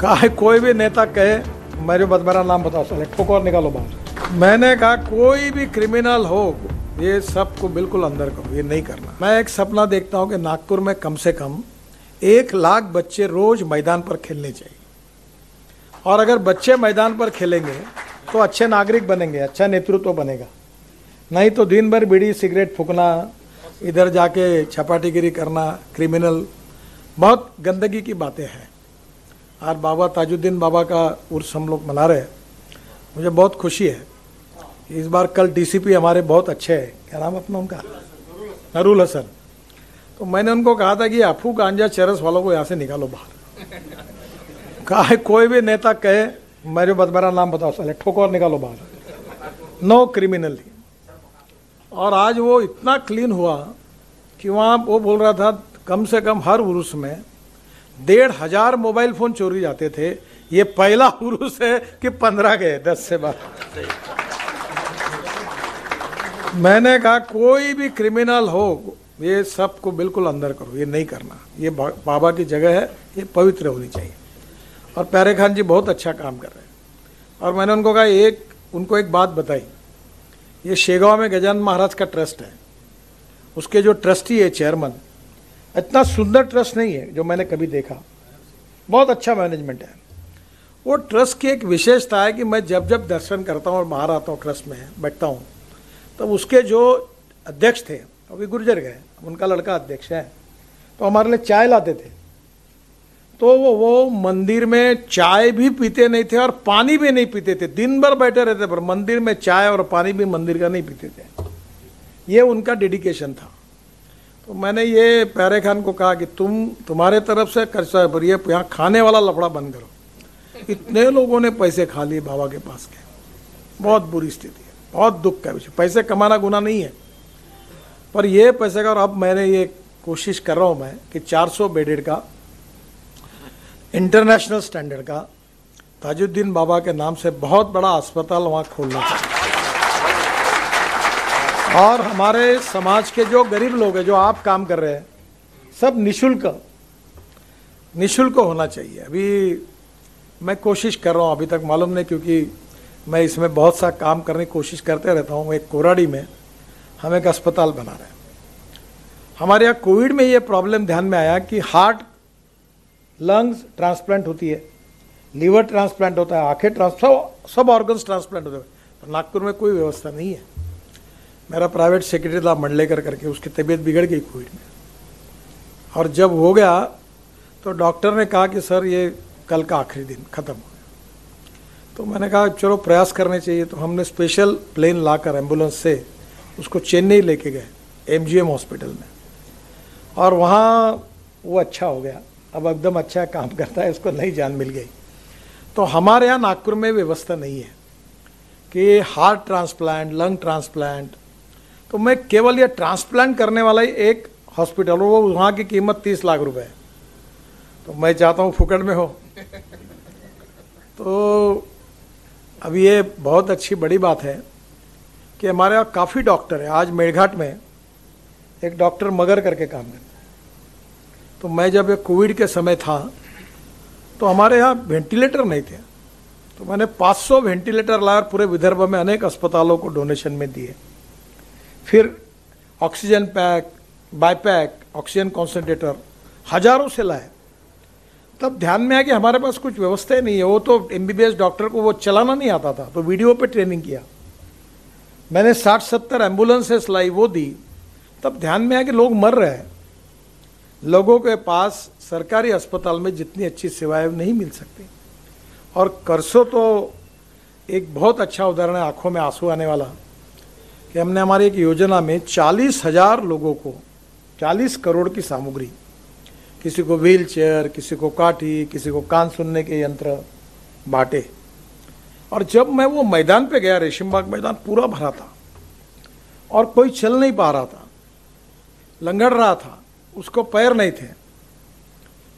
कहा कोई भी नेता कहे मेरा नाम बताओ, साले ठोको और निकालो बाहर। मैंने कहा कोई भी क्रिमिनल हो ये सबको बिल्कुल अंदर करो, ये नहीं करना। मैं एक सपना देखता हूँ कि नागपुर में कम से कम 1 लाख बच्चे रोज मैदान पर खेलने चाहिए, और अगर बच्चे मैदान पर खेलेंगे तो अच्छे नागरिक बनेंगे, अच्छा नेतृत्व बनेगा। नहीं तो दिन भर बीड़ी सिगरेट फूकना, इधर जाके छपाटीगिरी करना, क्रिमिनल, बहुत गंदगी की बातें हैं। और बाबा ताजुद्दीन बाबा का उर्स हम लोग मना रहे हैं, मुझे बहुत खुशी है। इस बार कल डीसीपी हमारे बहुत अच्छे हैं, क्या नाम अपना उनका, नरूल हसन। तो मैंने उनको कहा था कि अफू गांजा चरस वालों को यहाँ से निकालो बाहर। कहा कोई भी नेता कहे मेरा नाम बताओ, साले ठोको और निकालो बाहर, नो क्रिमिनल। और आज वो इतना क्लीन हुआ कि वहाँ वो बोल रहा था कम से कम हर उर्स में 1,500 मोबाइल फोन चोरी जाते थे। ये पहला उर्स है कि 15 गए, 10 से 12। मैंने कहा कोई भी क्रिमिनल हो ये सबको बिल्कुल अंदर करो, ये नहीं करना। ये बाबा की जगह है, ये पवित्र होनी चाहिए। और प्यारे खान जी बहुत अच्छा काम कर रहे हैं। और मैंने उनको कहा उनको एक बात बताई, ये शेगांव में गजानन महाराज का ट्रस्ट है, उसके जो ट्रस्टी है चेयरमैन, इतना सुंदर ट्रस्ट नहीं है जो मैंने कभी देखा, बहुत अच्छा मैनेजमेंट है। वो ट्रस्ट की एक विशेषता है कि मैं जब जब दर्शन करता हूँ और बाहर आता हूँ, ट्रस्ट में बैठता हूँ, तब उसके जो अध्यक्ष थे अभी गुर्जर गए, उनका लड़का अध्यक्ष है, तो हमारे लिए चाय लाते थे। तो वो मंदिर में चाय भी पीते नहीं थे और पानी भी नहीं पीते थे, दिन भर बैठे रहते, पर मंदिर में चाय और पानी भी मंदिर का नहीं पीते थे। ये उनका डेडिकेशन था। तो मैंने ये प्यारे खान को कहा कि तुम्हारे तरफ से खर्चा है, पर ये यहाँ खाने वाला लफड़ा बंद करो। इतने लोगों ने पैसे खा लिए बाबा के पास के, बहुत बुरी स्थिति है, बहुत दुख का विषय। पैसे कमाना गुनाह नहीं है, पर ये पैसे का। और अब मैंने ये कोशिश कर रहा हूँ मैं कि 400 बेडेड का इंटरनेशनल स्टैंडर्ड का ताजुद्दीन बाबा के नाम से बहुत बड़ा अस्पताल वहाँ खोलना चाहिए। और हमारे समाज के जो गरीब लोग हैं, जो आप काम कर रहे हैं, सब निशुल्क होना चाहिए। अभी मैं कोशिश कर रहा हूँ, अभी तक मालूम नहीं, क्योंकि मैं इसमें बहुत सा काम करने की कोशिश करते रहता हूँ। एक कोराडी में हम एक अस्पताल बना रहे हैं। हमारे यहाँ कोविड में ये प्रॉब्लम ध्यान में आया कि हार्ट, लंग्स ट्रांसप्लांट होती है, लीवर ट्रांसप्लांट होता है, आंखें सब ऑर्गन्स ट्रांसप्लांट होते हैं, पर नागपुर में कोई व्यवस्था नहीं है। मेरा प्राइवेट सेक्रेटरी था मंडलेकर करके, उसकी तबीयत बिगड़ गई कोविड में, और जब हो गया तो डॉक्टर ने कहा कि सर ये कल का आखिरी दिन ख़त्म हो गया। तो मैंने कहा चलो प्रयास करने चाहिए। तो हमने स्पेशल प्लेन लाकर एम्बुलेंस से उसको चेन्नई लेके गए, MGM हॉस्पिटल में, और वहाँ वो अच्छा हो गया, अब एकदम अच्छा काम करता है, उसको नई जान मिल गई। तो हमारे यहाँ नागपुर में व्यवस्था नहीं है कि हार्ट ट्रांसप्लांट, लंग ट्रांसप्लांट, तो मैं केवल ये ट्रांसप्लांट करने वाला ही एक हॉस्पिटल, वो वहाँ की कीमत 30 लाख रुपए है। तो मैं चाहता हूँ फुकट में हो। तो अब ये बहुत अच्छी बड़ी बात है कि हमारे यहाँ काफ़ी डॉक्टर है। आज मेड़घाट में एक डॉक्टर मगर करके काम करता है। तो मैं जब ये कोविड के समय था तो हमारे यहाँ वेंटिलेटर नहीं थे, तो मैंने 500 वेंटिलेटर लाया, पूरे विदर्भ में अनेक अस्पतालों को डोनेशन में दिए। फिर ऑक्सीजन पैक, बाईपैक, ऑक्सीजन कॉन्सेंट्रेटर हजारों से लाए। तब ध्यान में आया कि हमारे पास कुछ व्यवस्था ही नहीं है। वो तो MBBS डॉक्टर को वो चलाना नहीं आता था, तो वीडियो पे ट्रेनिंग किया। मैंने 60-70 एम्बुलेंसेस लाई, वो दी। तब ध्यान में आया कि लोग मर रहे हैं, लोगों के पास सरकारी अस्पताल में जितनी अच्छी सेवाएं नहीं मिल सकती। और करसो तो एक बहुत अच्छा उदाहरण है, आंखों में आंसू आने वाला, कि हमने हमारी एक योजना में 40,000 लोगों को 40 करोड़ की सामग्री, किसी को व्हील चेयर, किसी को काठी, किसी को कान सुनने के यंत्र बांटे। और जब मैं वो मैदान पे गया, रेशमबाग मैदान पूरा भरा था और कोई चल नहीं पा रहा था, लंगड़ रहा था, उसको पैर नहीं थे।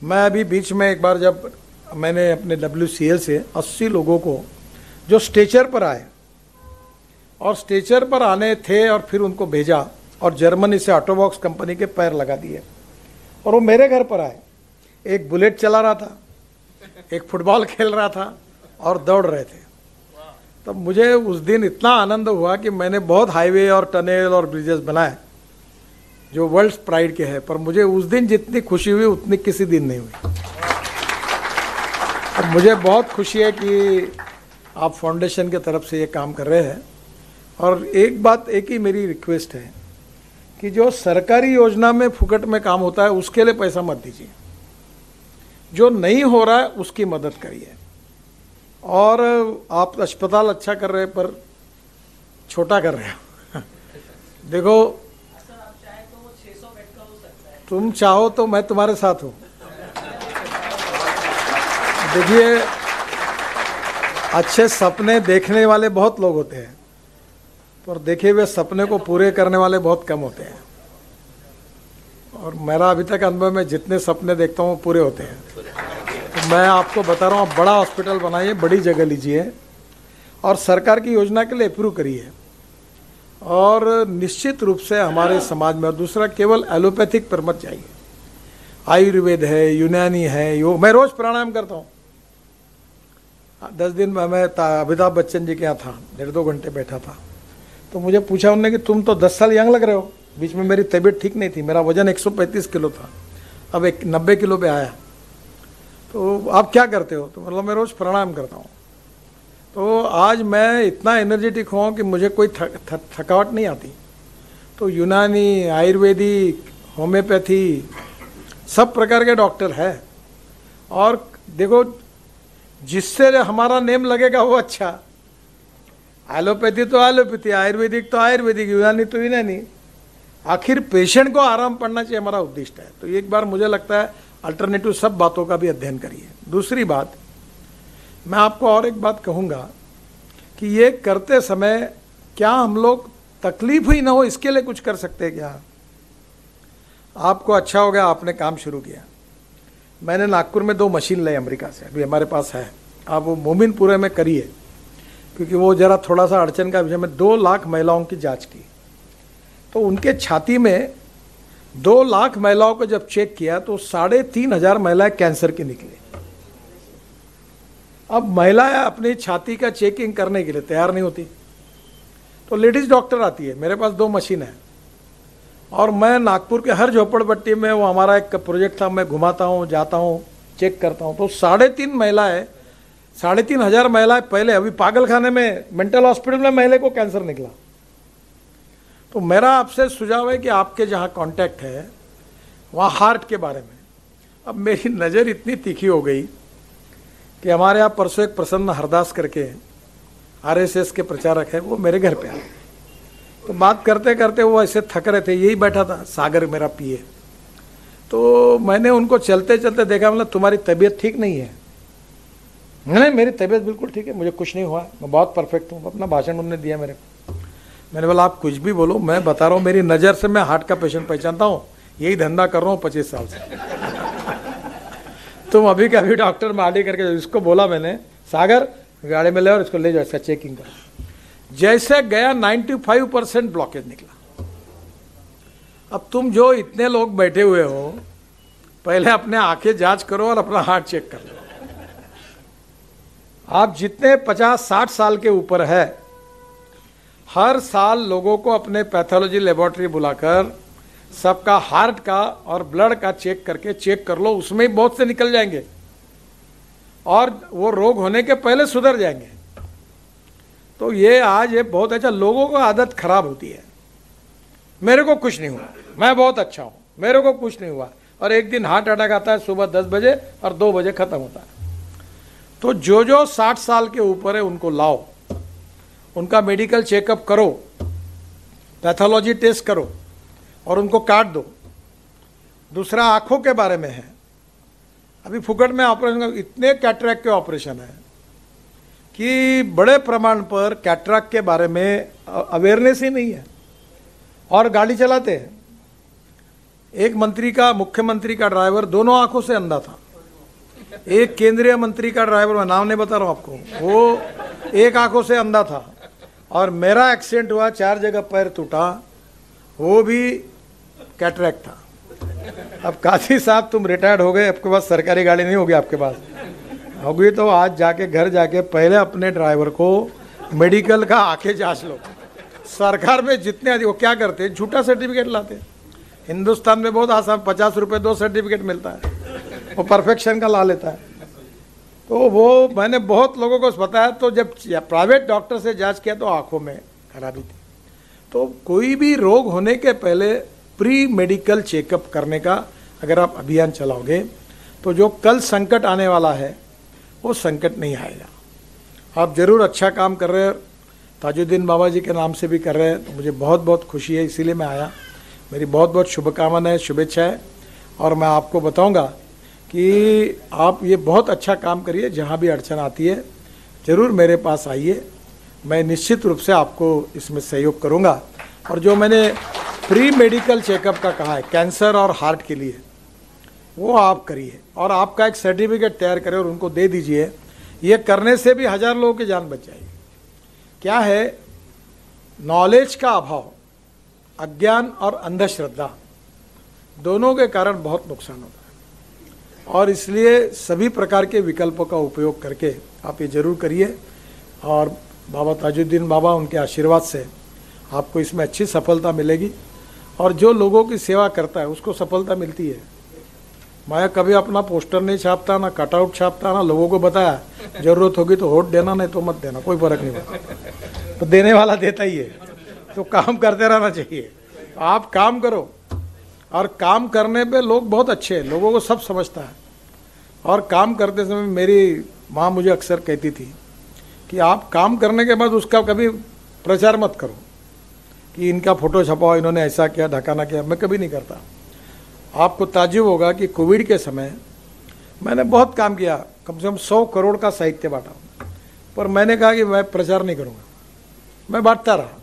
मैं अभी बीच में एक बार जब मैंने अपने WCL से 80 लोगों को जो स्ट्रेचर पर आए, और स्ट्रेचर पर आने थे, और फिर उनको भेजा, और जर्मनी से ऑटोबॉक्स कंपनी के पैर लगा दिए, और वो मेरे घर पर आए। एक बुलेट चला रहा था, एक फुटबॉल खेल रहा था और दौड़ रहे थे। तब मुझे उस दिन इतना आनंद हुआ कि मैंने बहुत हाईवे और टनल और ब्रिजेस बनाए जो वर्ल्ड प्राइड के हैं, पर मुझे उस दिन जितनी खुशी हुई उतनी किसी दिन नहीं हुई। अब मुझे बहुत खुशी है कि आप फाउंडेशन की तरफ से ये काम कर रहे हैं। और एक ही मेरी रिक्वेस्ट है कि जो सरकारी योजना में फुकट में काम होता है उसके लिए पैसा मत दीजिए, जो नहीं हो रहा है उसकी मदद करिए। और आप अस्पताल अच्छा कर रहे हैं पर छोटा कर रहे हो। देखो तुम चाहो तो मैं तुम्हारे साथ हूँ। देखिए अच्छे सपने देखने वाले बहुत लोग होते हैं, पर देखे हुए सपने को पूरे करने वाले बहुत कम होते हैं। और मेरा अभी तक अनुभव में जितने सपने देखता हूँ पूरे होते हैं। तो मैं आपको बता रहा हूँ, बड़ा हॉस्पिटल बनाइए, बड़ी जगह लीजिए और सरकार की योजना के लिए अप्रूव करिए। और निश्चित रूप से हमारे समाज में, और दूसरा केवल एलोपैथिक पर मत जाइए। आयुर्वेद है, यूनानी है, योग। मैं रोज प्राणायाम करता हूँ। 10 दिन में मैं अमिताभ बच्चन जी के यहाँ था, 1.5-2 घंटे बैठा था। तो मुझे पूछा उन्होंने कि तुम तो 10 साल यंग लग रहे हो। बीच में मेरी तबीयत ठीक नहीं थी, मेरा वजन 135 किलो था, अब 90 किलो पे आया। तो आप क्या करते हो? तो मतलब मैं रोज़ प्राणायाम करता हूँ। तो आज मैं इतना एनर्जेटिक हूँ कि मुझे कोई थकावट नहीं आती। तो यूनानी, आयुर्वेदिक, होम्योपैथी, सब प्रकार के डॉक्टर है। और देखो जिससे हमारा नेम लगेगा वो अच्छा। एलोपैथी तो एलोपैथी, आयुर्वेदिक तो आयुर्वेदिक, यूनानी तो यूनानी। आखिर पेशेंट को आराम पड़ना चाहिए, हमारा उद्देश्य है। तो एक बार मुझे लगता है अल्टरनेटिव सब बातों का भी अध्ययन करिए। दूसरी बात, मैं आपको और एक बात कहूँगा कि ये करते समय क्या हम लोग तकलीफ ही ना हो इसके लिए कुछ कर सकते हैं क्या? आपको अच्छा हो गया, आपने काम शुरू किया। मैंने नागपुर में 2 मशीन लाई अमेरिका से, अभी हमारे पास है। आप वो मोमिनपुरे में करिए, क्योंकि वो जरा थोड़ा सा अड़चन का विषय में 2 लाख महिलाओं की जांच की। तो उनके छाती में 2 लाख महिलाओं को जब चेक किया तो 3,500 महिलाएं कैंसर की निकली। अब महिलाएं अपनी छाती का चेकिंग करने के लिए तैयार नहीं होती, तो लेडीज डॉक्टर आती है। मेरे पास 2 मशीन है और मैं नागपुर के हर झोपड़पट्टी में, वो हमारा एक प्रोजेक्ट था, मैं घुमाता हूँ, जाता हूँ, चेक करता हूँ। तो 3,500 महिलाएं पहले, अभी पागल खाने में, मेंटल हॉस्पिटल में महिला को कैंसर निकला। तो मेरा आपसे सुझाव है कि आपके जहाँ कांटेक्ट है वहाँ हार्ट के बारे में। अब मेरी नज़र इतनी तीखी हो गई कि हमारे यहाँ परसों एक प्रसन्न हरदास करके RSS के प्रचारक है, वो मेरे घर पे आए। तो बात करते करते वो ऐसे थक रहे थे, यही बैठा था सागर, मेरा पिए। तो मैंने उनको चलते चलते देखा, मतलब तुम्हारी तबीयत ठीक नहीं है? नहीं, मेरी तबीयत बिल्कुल ठीक है, मुझे कुछ नहीं हुआ, मैं बहुत परफेक्ट हूँ। अपना भाषण उन्होंने दिया मेरे को। मैंने बोला आप कुछ भी बोलो, मैं बता रहा हूँ मेरी नज़र से मैं हार्ट का पेशेंट पहचानता हूँ, यही धंधा कर रहा हूँ 25 साल से। तुम अभी का अभी डॉक्टर माली करके, इसको बोला मैंने, सागर गाड़ी में ले और इसको ले जाओ, इसका चेकिंग करो। जैसे गया 95% ब्लॉकेज निकला। अब तुम जो इतने लोग बैठे हुए हो, पहले अपने आंखें जांच करो और अपना हार्ट चेक कर लो। आप जितने 50-60 साल के ऊपर है, हर साल लोगों को अपने पैथोलॉजी लेबोरेटरी बुलाकर सबका हार्ट का और ब्लड का चेक करके चेक कर लो, उसमें ही बहुत से निकल जाएंगे और वो रोग होने के पहले सुधर जाएंगे। तो ये आज ये बहुत अच्छा, लोगों को आदत खराब होती है, मेरे को कुछ नहीं हुआ, मैं बहुत अच्छा हूँ, मेरे को कुछ नहीं हुआ, और एक दिन हार्ट अटैक आता है सुबह 10 बजे और 2 बजे खत्म होता है। तो जो 60 साल के ऊपर है उनको लाओ, उनका मेडिकल चेकअप करो, पैथोलॉजी टेस्ट करो और उनको काट दो। दूसरा आंखों के बारे में है, अभी फुकट में ऑपरेशन, इतने कैटरैक्ट के ऑपरेशन है कि बड़े प्रमाण पर कैटरैक्ट के बारे में अवेयरनेस ही नहीं है और गाड़ी चलाते हैं। एक मंत्री का, मुख्यमंत्री का ड्राइवर दोनों आंखों से अंधा था। एक केंद्रीय मंत्री का ड्राइवर, मैं नाम नहीं बता रहा हूं आपको, वो एक आंखों से अंधा था। और मेरा एक्सीडेंट हुआ, 4 जगह पैर टूटा, वो भी कैटरैक्ट था। अब काशी साहब तुम रिटायर्ड हो गए, आपके पास सरकारी गाड़ी नहीं होगी आपके पास, होगी तो आज जाके घर जाके पहले अपने ड्राइवर को मेडिकल का आके जांच लो। सरकार में जितने अधिक वो क्या करते हैं, झूठा सर्टिफिकेट लाते हैं। हिंदुस्तान में बहुत आसान, 50 रुपये 2 सर्टिफिकेट मिलता है, वो परफेक्शन का ला लेता है। तो वो मैंने बहुत लोगों को बताया, तो जब प्राइवेट डॉक्टर से जांच किया तो आंखों में खराबी थी। तो कोई भी रोग होने के पहले प्री मेडिकल चेकअप करने का अगर आप अभियान चलाओगे तो जो कल संकट आने वाला है वो संकट नहीं आएगा। आप जरूर अच्छा काम कर रहे हैं, ताजुद्दीन बाबा जी के नाम से भी कर रहे हैं, तो मुझे बहुत बहुत खुशी है, इसीलिए मैं आया। मेरी बहुत बहुत शुभकामनाएं, शुभेच्छाएं, और मैं आपको बताऊंगा कि आप ये बहुत अच्छा काम करिए। जहाँ भी अड़चन आती है ज़रूर मेरे पास आइए, मैं निश्चित रूप से आपको इसमें सहयोग करूँगा। और जो मैंने प्री मेडिकल चेकअप का कहा है कैंसर और हार्ट के लिए, वो आप करिए और आपका एक सर्टिफिकेट तैयार करें और उनको दे दीजिए। ये करने से भी 1000 लोगों की जान बच जाएगी। क्या है, नॉलेज का अभाव, अज्ञान और अंधश्रद्धा दोनों के कारण बहुत नुकसान होता है, और इसलिए सभी प्रकार के विकल्पों का उपयोग करके आप ये जरूर करिए। और बाबा ताजुद्दीन बाबा, उनके आशीर्वाद से आपको इसमें अच्छी सफलता मिलेगी, और जो लोगों की सेवा करता है उसको सफलता मिलती है। मैं कभी अपना पोस्टर नहीं छापता, ना कटआउट छापता, ना लोगों को बताया जरूरत होगी तो वोट देना, नहीं तो मत देना, कोई फर्क नहीं पड़ता। तो देने वाला देता ही है, तो काम करते रहना चाहिए। आप काम करो, और काम करने पे लोग बहुत अच्छे हैं, लोगों को सब समझता है। और काम करते समय मेरी माँ मुझे अक्सर कहती थी कि आप काम करने के बाद उसका कभी प्रचार मत करो कि इनका फोटो छपाओ, इन्होंने ऐसा किया, ढकाना किया। मैं कभी नहीं करता। आपको ताज्जुब होगा कि कोविड के समय मैंने बहुत काम किया, कम से कम 100 करोड़ का साहित्य बांटा, पर मैंने कहा कि मैं प्रचार नहीं करूँगा, मैं बांटता रहा।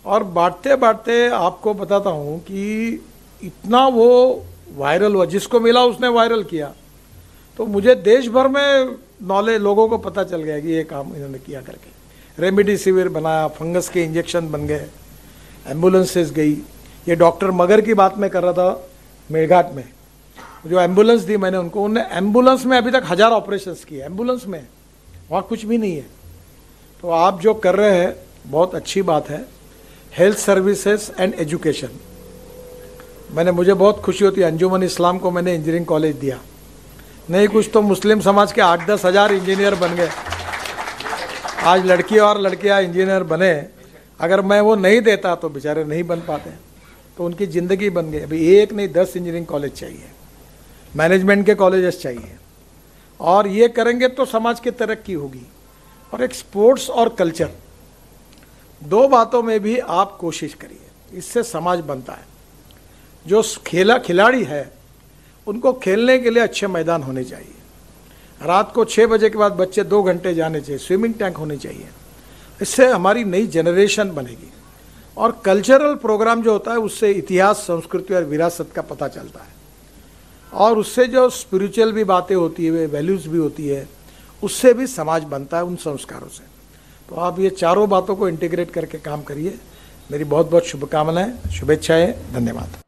और बांटते बांटते आपको बताता हूँ कि इतना वो वायरल हुआ, जिसको मिला उसने वायरल किया। तो मुझे देश भर में नॉलेज, लोगों को पता चल गया कि ये काम इन्होंने किया करके। रेमडेसिविर बनाया, फंगस के इंजेक्शन बन गए, एम्बुलेंसेस गई। ये डॉक्टर मगर की बात मैं कर रहा था मेरघाट में, जो एम्बुलेंस दी मैंने उनको, उन्होंने एम्बुलेंस में अभी तक 1000 ऑपरेशंस किए, एम्बुलेंस में, वहाँ कुछ भी नहीं है। तो आप जो कर रहे हैं बहुत अच्छी बात है। हेल्थ सर्विसेज एंड एजुकेशन, मुझे बहुत खुशी होती है, अंजुमन इस्लाम को मैंने इंजीनियरिंग कॉलेज दिया, नहीं कुछ तो मुस्लिम समाज के 8-10 हज़ार इंजीनियर बन गए। आज लड़की और लड़कियां इंजीनियर बने, अगर मैं वो नहीं देता तो बेचारे नहीं बन पाते, तो उनकी ज़िंदगी बन गई। अभी एक नहीं 10 इंजीनियरिंग कॉलेज चाहिए, मैनेजमेंट के कॉलेजेस चाहिए, और ये करेंगे तो समाज की तरक्की होगी। और एक स्पोर्ट्स और कल्चर, 2 बातों में भी आप कोशिश करिए, इससे समाज बनता है। जो खिलाड़ी है उनको खेलने के लिए अच्छे मैदान होने चाहिए, रात को 6 बजे के बाद बच्चे 2 घंटे जाने चाहिए, स्विमिंग टैंक होने चाहिए। इससे हमारी नई जनरेशन बनेगी। और कल्चरल प्रोग्राम जो होता है उससे इतिहास, संस्कृति और विरासत का पता चलता है, और उससे जो स्पिरिचुअल भी बातें होती है, वैल्यूज़ भी होती है, उससे भी समाज बनता है उन संस्कारों से। तो आप ये चारों बातों को इंटीग्रेट करके काम करिए। मेरी बहुत बहुत शुभकामनाएं, शुभेच्छाएं, धन्यवाद।